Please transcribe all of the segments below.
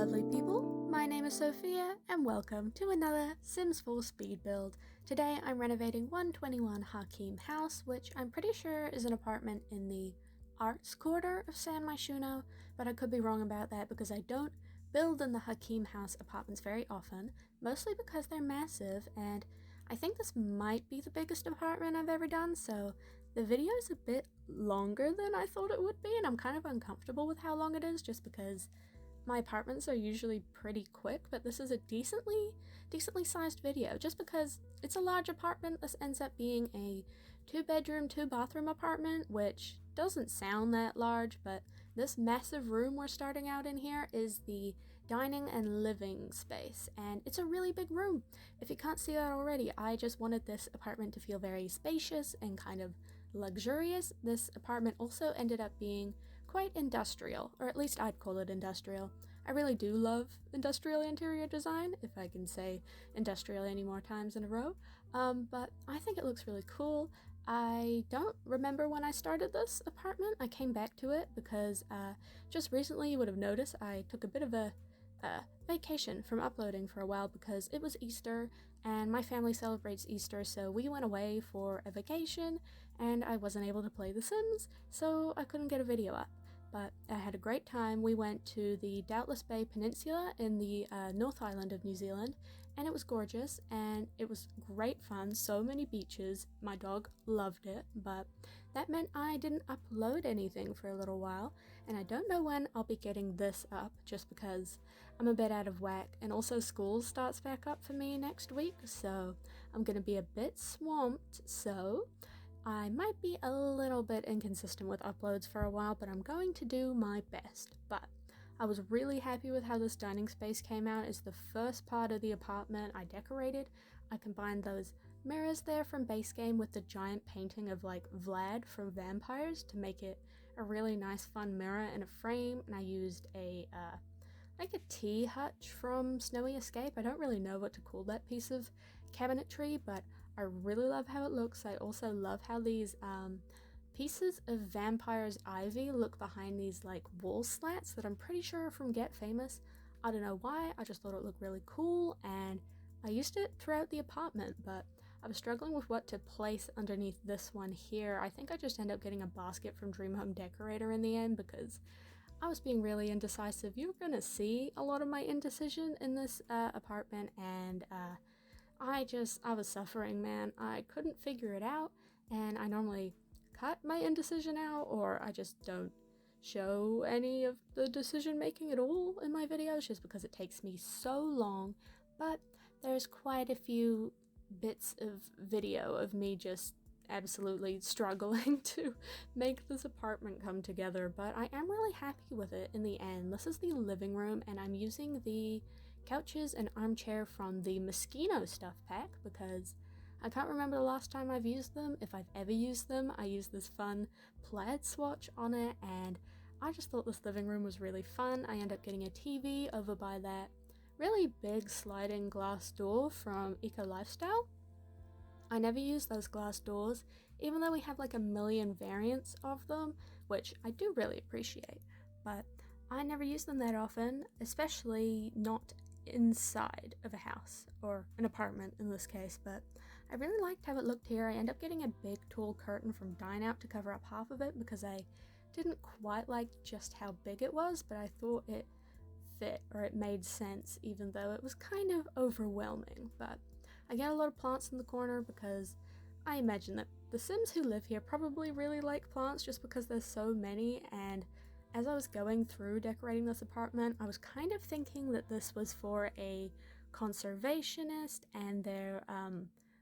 lovely people, my name is Sophia and welcome to another Sims 4 speed build. Today I'm renovating 121 Hakim House, which I'm pretty sure is an apartment in the arts quarter of San Myshuno, but I could be wrong about that because I don't build in the Hakim House apartments very often, mostly because they're massive, and I think this might be the biggest apartment I've ever done, so the video is a bit longer than I thought it would be, and I'm kind of uncomfortable with how long it is just because my apartments are usually pretty quick, but this is a decently sized video just because it's a large apartment. This ends up being a 2-bedroom, 2-bathroom apartment, which doesn't sound that large, but this massive room we're starting out in here is the dining and living space, and it's a really big room. If you can't see that already, I just wanted this apartment to feel very spacious and kind of luxurious. This apartment also ended up being quite industrial, or at least I'd call it industrial. I really do love industrial interior design, if I can say industrial any more times in a row, but I think it looks really cool. I don't remember when I started this apartment. I came back to it because just recently, you would have noticed, I took a bit of a vacation from uploading for a while because it was Easter and my family celebrates Easter, so we went away for a vacation and I wasn't able to play The Sims, so I couldn't get a video up. But I had a great time. We went to the Doubtless Bay Peninsula in the North Island of New Zealand, and it was gorgeous and it was great fun. So many beaches. My dog loved it, but that meant I didn't upload anything for a little while, and I don't know when I'll be getting this up just because I'm a bit out of whack, and also school starts back up for me next week, so I'm gonna be a bit swamped, so I might be a little bit inconsistent with uploads for a while, but I'm going to do my best. But I was really happy with how this dining space came out. It's the first part of the apartment I decorated. I combined those mirrors there from base game with the giant painting of like Vlad from Vampires to make it a really nice fun mirror in a frame, and I used a like a tea hutch from Snowy Escape. I don't really know what to call that piece of cabinetry, but I really love how it looks. I also love how these pieces of Vampire's ivy look behind these like wall slats that I'm pretty sure are from Get Famous. I don't know why, I just thought it looked really cool and I used it throughout the apartment, but I was struggling with what to place underneath this one here. I think I just ended up getting a basket from Dream Home Decorator in the end because I was being really indecisive. You're gonna see a lot of my indecision in this apartment, and I was suffering, man. I couldn't figure it out, and I normally cut my indecision out, or I just don't show any of the decision making at all in my videos just because it takes me so long. But there's quite a few bits of video of me just absolutely struggling to make this apartment come together, but I am really happy with it in the end. This is the living room, and I'm using the couches and armchair from the Moschino stuff pack because I can't remember the last time I've used them. If I've ever used them, I used this fun plaid swatch on it, and I just thought this living room was really fun. I ended up getting a TV over by that really big sliding glass door from Eco Lifestyle. I never use those glass doors, even though we have like a million variants of them, which I do really appreciate, but I never use them that often, especially not inside of a house, or an apartment in this case, but I really liked how it looked here. I ended up getting a big tall curtain from Dine to cover up half of it because I didn't quite like just how big it was, but I thought it fit, or it made sense, even though it was kind of overwhelming. But I get a lot of plants in the corner because I imagine that the Sims who live here probably really like plants just because there's so many, and as I was going through decorating this apartment, I was kind of thinking that this was for a conservationist and their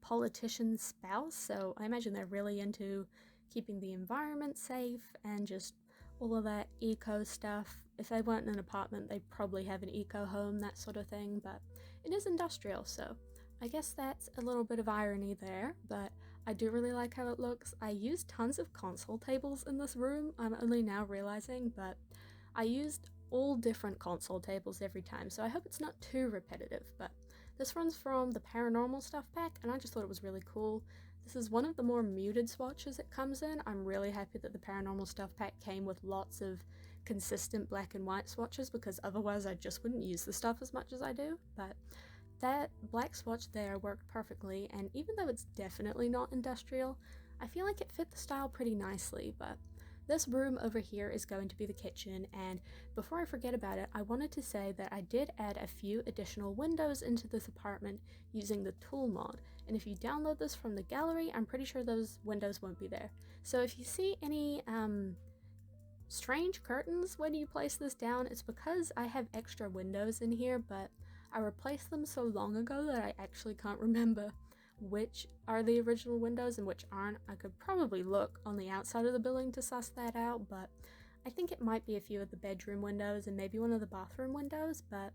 politician's spouse, so I imagine they're really into keeping the environment safe and just all of that eco stuff. If they weren't in an apartment, they'd probably have an eco home, that sort of thing, but it is industrial, so I guess that's a little bit of irony there, but I do really like how it looks. I used tons of console tables in this room, I'm only now realizing, but I used all different console tables every time, so I hope it's not too repetitive, but this runs from the Paranormal stuff pack, and I just thought it was really cool. This is one of the more muted swatches it comes in. I'm really happy that the Paranormal stuff pack came with lots of consistent black and white swatches because otherwise I just wouldn't use the stuff as much as I do, but that black swatch there worked perfectly, and even though it's definitely not industrial, I feel like it fit the style pretty nicely. But this room over here is going to be the kitchen, and before I forget about it, I wanted to say that I did add a few additional windows into this apartment using the tool mod, and if you download this from the gallery, I'm pretty sure those windows won't be there. So if you see any strange curtains when you place this down, it's because I have extra windows in here, but I replaced them so long ago that I actually can't remember which are the original windows and which aren't. I could probably look on the outside of the building to suss that out, but I think it might be a few of the bedroom windows and maybe one of the bathroom windows. But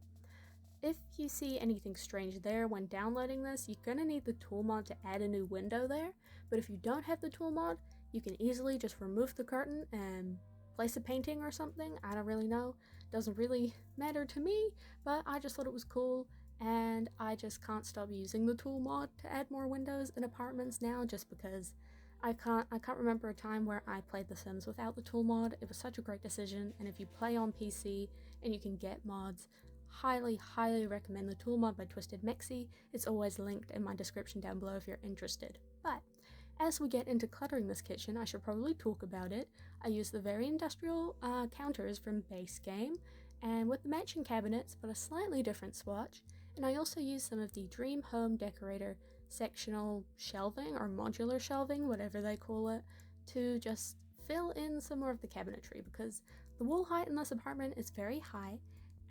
if you see anything strange there when downloading this, you're gonna need the tool mod to add a new window there, but if you don't have the tool mod, you can easily just remove the curtain and place a painting or something. I don't really know, doesn't really matter to me, but I just thought it was cool, and I just can't stop using the tool mod to add more windows in apartments now, just because I can't remember a time where I played The Sims without the tool mod. It was such a great decision, and if you play on PC and you can get mods, highly recommend the tool mod by Twisted Mexi. It's always linked in my description down below if you're interested. But as we get into cluttering this kitchen, I should probably talk about it. I use the very industrial counters from base game, and with the matching cabinets, but a slightly different swatch. And I also use some of the Dream Home Decorator sectional shelving or modular shelving, whatever they call it, to just fill in some more of the cabinetry, because the wall height in this apartment is very high,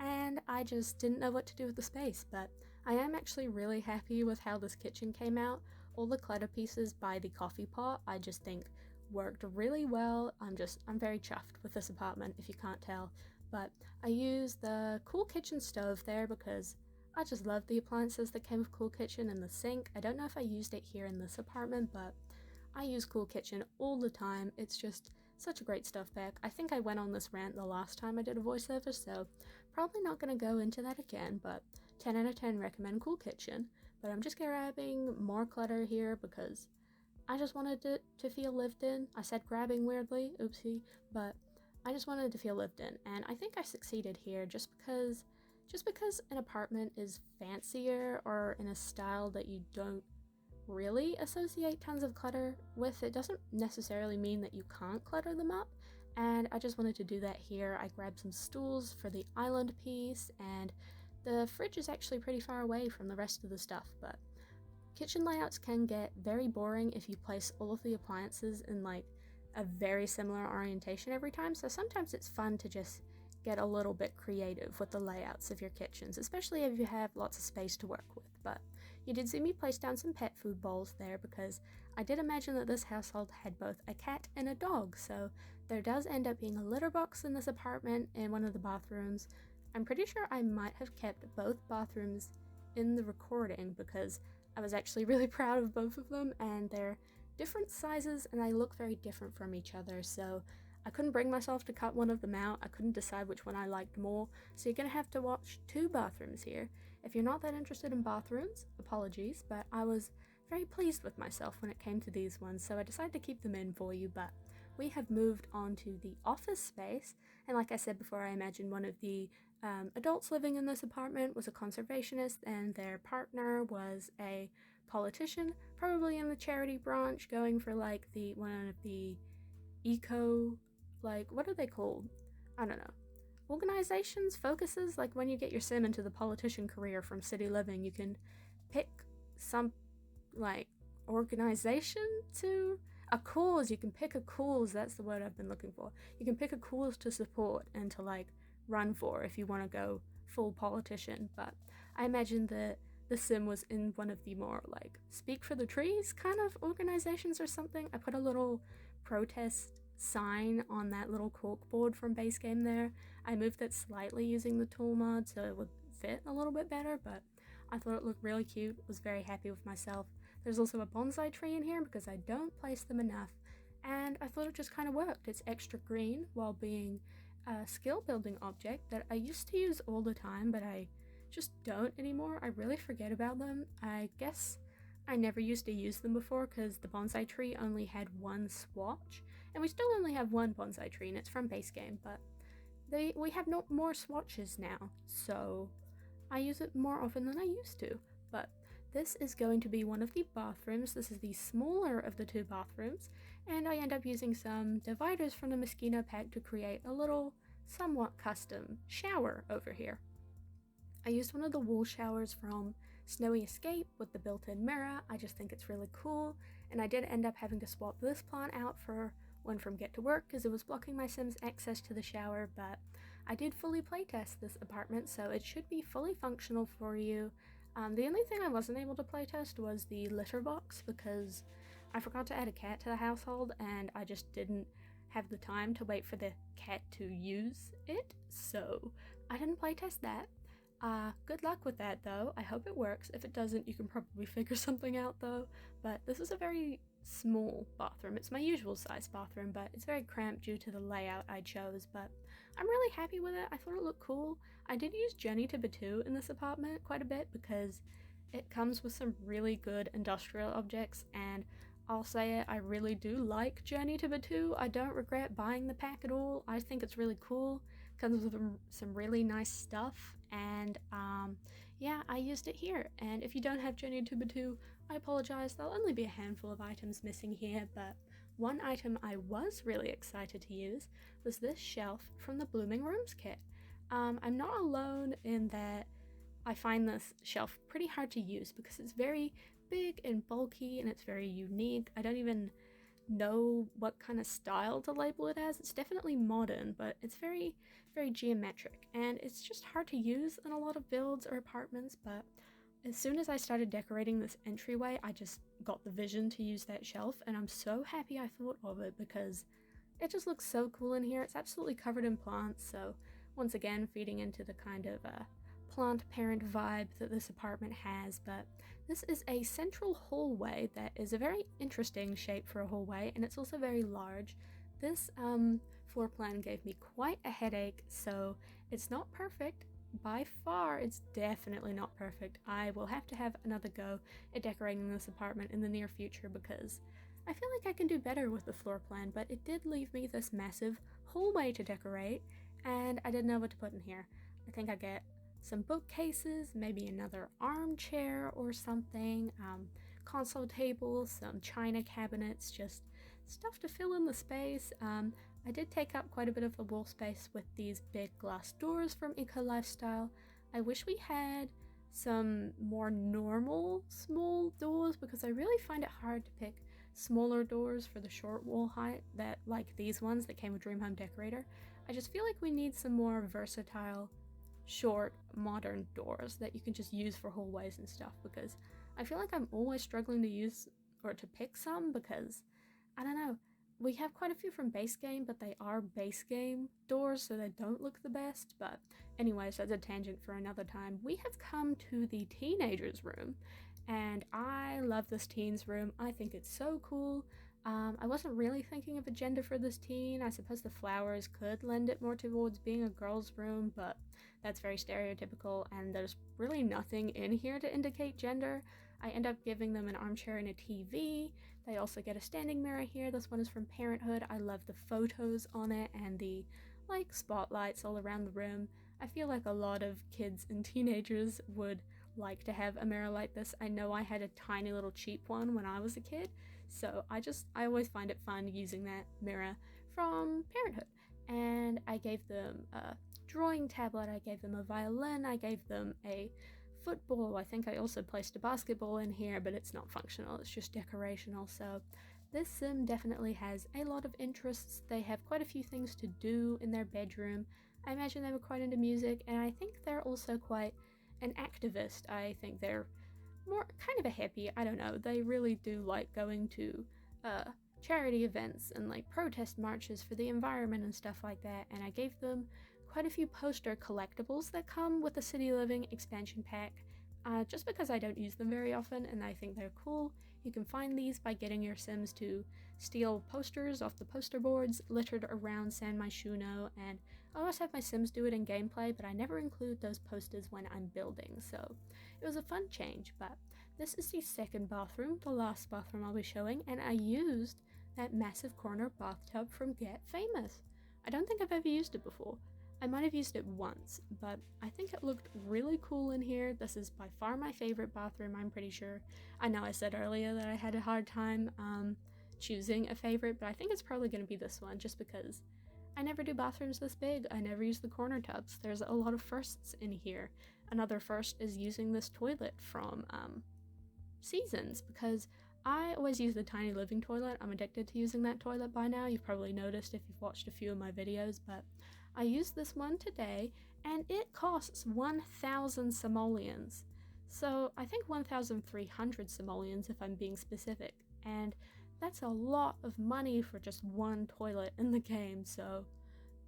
and I just didn't know what to do with the space. But I am actually really happy with how this kitchen came out. All the clutter pieces by the coffee pot I just think worked really well. I'm very chuffed with this apartment, if you can't tell. But I used the Cool Kitchen stove there because I just love the appliances that came with Cool Kitchen, and the sink. I don't know if I used it here in this apartment, but I use Cool Kitchen all the time. It's just such a great stuff pack. I think I went on this rant the last time I did a voiceover, so probably not going to go into that again, but 10 out of 10 recommend Cool Kitchen. But I'm just grabbing more clutter here because I just wanted it to feel lived in. I said grabbing weirdly, oopsie, but I just wanted it to feel lived in, and I think I succeeded here just because an apartment is fancier or in a style that you don't really associate tons of clutter with, it doesn't necessarily mean that you can't clutter them up, and I just wanted to do that here. I grabbed some stools for the island piece, and the fridge is actually pretty far away from the rest of the stuff, but kitchen layouts can get very boring if you place all of the appliances in like a very similar orientation every time, so sometimes it's fun to just get a little bit creative with the layouts of your kitchens, especially if you have lots of space to work with. But you did see me place down some pet food bowls there because I did imagine that this household had both a cat and a dog, so there does end up being a litter box in this apartment in one of the bathrooms. I'm pretty sure I might have kept both bathrooms in the recording because I was actually really proud of both of them, and they're different sizes and they look very different from each other, so I couldn't bring myself to cut one of them out. I couldn't decide which one I liked more, so you're gonna have to watch two bathrooms here. If you're not that interested in bathrooms, apologies, but I was very pleased with myself when it came to these ones, so I decided to keep them in for you. But we have moved on to the office space, and like I said before, I imagine one of the adults living in this apartment was a conservationist and their partner was a politician, probably in the charity branch, going for like one of the eco, like, what are they called? I don't know. Organizations, focuses, like when you get your sim into the politician career from City Living, you can pick some, like, organization to, a cause, you can pick a cause, that's the word I've been looking for. You can pick a cause to support and to, like, run for if you want to go full politician, but I imagine that the sim was in one of the more, like, speak for the trees kind of organizations or something. I put a little protest sign on that little corkboard from base game there. I moved it slightly using the tool mod so it would fit a little bit better, but I thought it looked really cute. Was very happy with myself. There's also a bonsai tree in here because I don't place them enough, and I thought it just kind of worked. It's extra green while being a skill building object that I used to use all the time, but I just don't anymore. I really forget about them. I guess I never used to use them before because the bonsai tree only had one swatch, and we still only have one bonsai tree and it's from base game, but we have no more swatches now, so I use it more often than I used to. But this is going to be one of the bathrooms. This is the smaller of the two bathrooms, and I end up using some dividers from the Moschino pack to create a little, somewhat custom shower over here. I used one of the wall showers from Snowy Escape with the built-in mirror. I just think it's really cool, and I did end up having to swap this plant out for one from Get to Work because it was blocking my Sims' access to the shower, but I did fully playtest this apartment, so it should be fully functional for you. The only thing I wasn't able to playtest was the litter box because I forgot to add a cat to the household and I just didn't have the time to wait for the cat to use it, so I didn't playtest that. Good luck with that though. I hope it works. If it doesn't, you can probably figure something out though. But this is a very small bathroom. It's my usual size bathroom, but it's very cramped due to the layout I chose, but I'm really happy with it. I thought it looked cool. I did use Journey to Batuu in this apartment quite a bit because it comes with some really good industrial objects, and I'll say it, I really do like Journey to Batuu. I don't regret buying the pack at all. I think it's really cool. Comes with some really nice stuff, and yeah, I used it here. And if you don't have Journey to Batuu, I apologize, there'll only be a handful of items missing here, but one item I was really excited to use was this shelf from the Blooming Rooms kit. I'm not alone in that I find this shelf pretty hard to use because it's very big and bulky and it's very unique. I don't even know what kind of style to label it as. It's definitely modern, but it's very, very geometric, and it's just hard to use in a lot of builds or apartments. But as soon as I started decorating this entryway, I just got the vision to use that shelf, and I'm so happy I thought of it because it just looks so cool in here. It's absolutely covered in plants, so once again feeding into the kind of plant parent vibe that this apartment has. But this is a central hallway that is a very interesting shape for a hallway, and it's also very large. This floor plan gave me quite a headache, so it's not perfect. By far, it's definitely not perfect. I will have to have another go at decorating this apartment in the near future because I feel like I can do better with the floor plan, but it did leave me this massive hallway to decorate, and I didn't know what to put in here. I think I get some bookcases, maybe another armchair or something, console tables, some china cabinets, just stuff to fill in the space. I did take up quite a bit of the wall space with these big glass doors from Eco Lifestyle. I wish we had some more normal small doors because I really find it hard to pick smaller doors for the short wall height that like these ones that came with Dream Home Decorator. I just feel like we need some more versatile short modern doors that you can just use for hallways and stuff, because I feel like I'm always struggling to use or to pick some because I don't know, we have quite a few from base game, but they are base game doors, so they don't look the best. But anyways, that's a tangent for another time. We have come to the teenagers room, and I love this teens room. I think it's so cool. I wasn't really thinking of a gender for this teen. I suppose the flowers could lend it more towards being a girl's room, but that's very stereotypical, and there's really nothing in here to indicate gender. I end up giving them an armchair and a TV. They also get a standing mirror here. This one is from Parenthood. I love the photos on it and the like spotlights all around the room. I feel like a lot of kids and teenagers would like to have a mirror like this. I know I had a tiny little cheap one when I was a kid, so I always find it fun using that mirror from Parenthood. And I gave them a drawing tablet, I gave them a violin, I gave them a football. I think I also placed a basketball in here, but it's not functional, it's just decorational. So this sim definitely has a lot of interests. They have quite a few things to do in their bedroom. I imagine they were quite into music, and I think they're also quite an activist. I think they're more kind of a hippie. I don't know. They really do like going to charity events and like protest marches for the environment and stuff like that. And I gave them quite a few poster collectibles that come with the City Living expansion pack. Just because I don't use them very often and I think they're cool. You can find these by getting your Sims to steal posters off the poster boards littered around San Myshuno, and I always have my Sims do it in gameplay, but I never include those posters when I'm building, so it was a fun change. But this is the second bathroom, the last bathroom I'll be showing, and I used that massive corner bathtub from Get Famous. I don't think I've ever used it before. I might have used it once, but I think it looked really cool in here. This is by far my favorite bathroom, I'm pretty sure. I know I said earlier that I had a hard time choosing a favorite, but I think it's probably going to be this one just because I never do bathrooms this big. I never use the corner tubs. There's a lot of firsts in here. Another first is using this toilet from Seasons, because I always use the tiny living toilet. I'm addicted to using that toilet by now. You've probably noticed if you've watched a few of my videos, but I used this one today and it costs 1,000 simoleons. So I think 1,300 simoleons if I'm being specific, and that's a lot of money for just one toilet in the game. So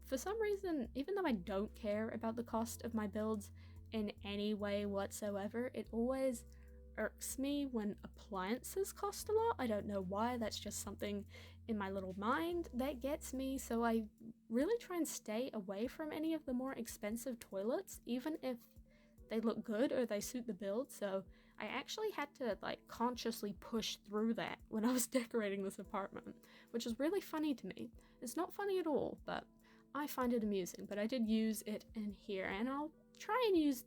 for some reason, even though I don't care about the cost of my builds in any way whatsoever, it always irks me when appliances cost a lot. I don't know why, that's just something in my little mind that gets me, so I really try and stay away from any of the more expensive toilets, even if they look good or they suit the build. So I actually had to like consciously push through that when I was decorating this apartment, which is really funny to me. It's not funny at all, but I find it amusing. But I did use it in here, and I'll try and use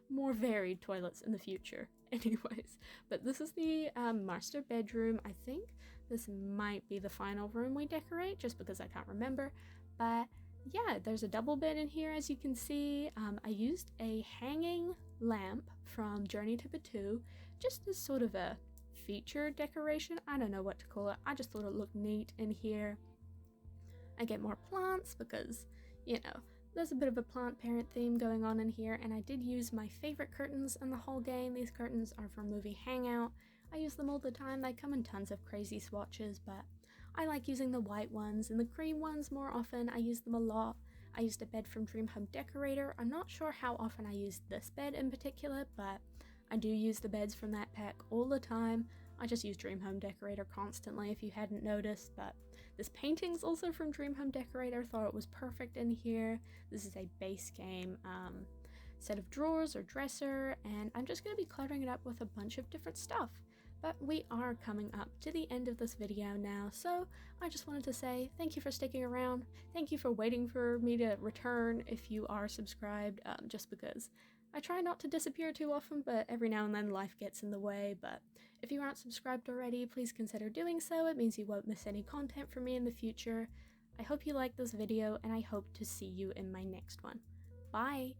more varied toilets in the future anyways. But this is the master bedroom. I think this might be the final room we decorate, just because I can't remember. But yeah, there's a double bed in here, as you can see. I used a hanging lamp from Journey to Batuu, just as sort of a feature decoration. I don't know what to call it. I just thought it looked neat in here. I get more plants because, you know, there's a bit of a plant parent theme going on in here, and I did use my favorite curtains in the whole game. These curtains are from movie Hangout. I use them all the time. They come in tons of crazy swatches, but I like using the white ones and the cream ones more often. I use them a lot. I used a bed from Dream Home Decorator. I'm not sure how often I use this bed in particular, but I do use the beds from that pack all the time. I just use Dream Home Decorator constantly if you hadn't noticed, but this painting's also from Dream Home Decorator. Thought it was perfect in here. This is a base game set of drawers or dresser, and I'm just going to be cluttering it up with a bunch of different stuff. But we are coming up to the end of this video now, so I just wanted to say thank you for sticking around. Thank you for waiting for me to return if you are subscribed, just because I try not to disappear too often, but every now and then life gets in the way. But if you aren't subscribed already, please consider doing so. It means you won't miss any content from me in the future. I hope you liked this video, and I hope to see you in my next one. Bye!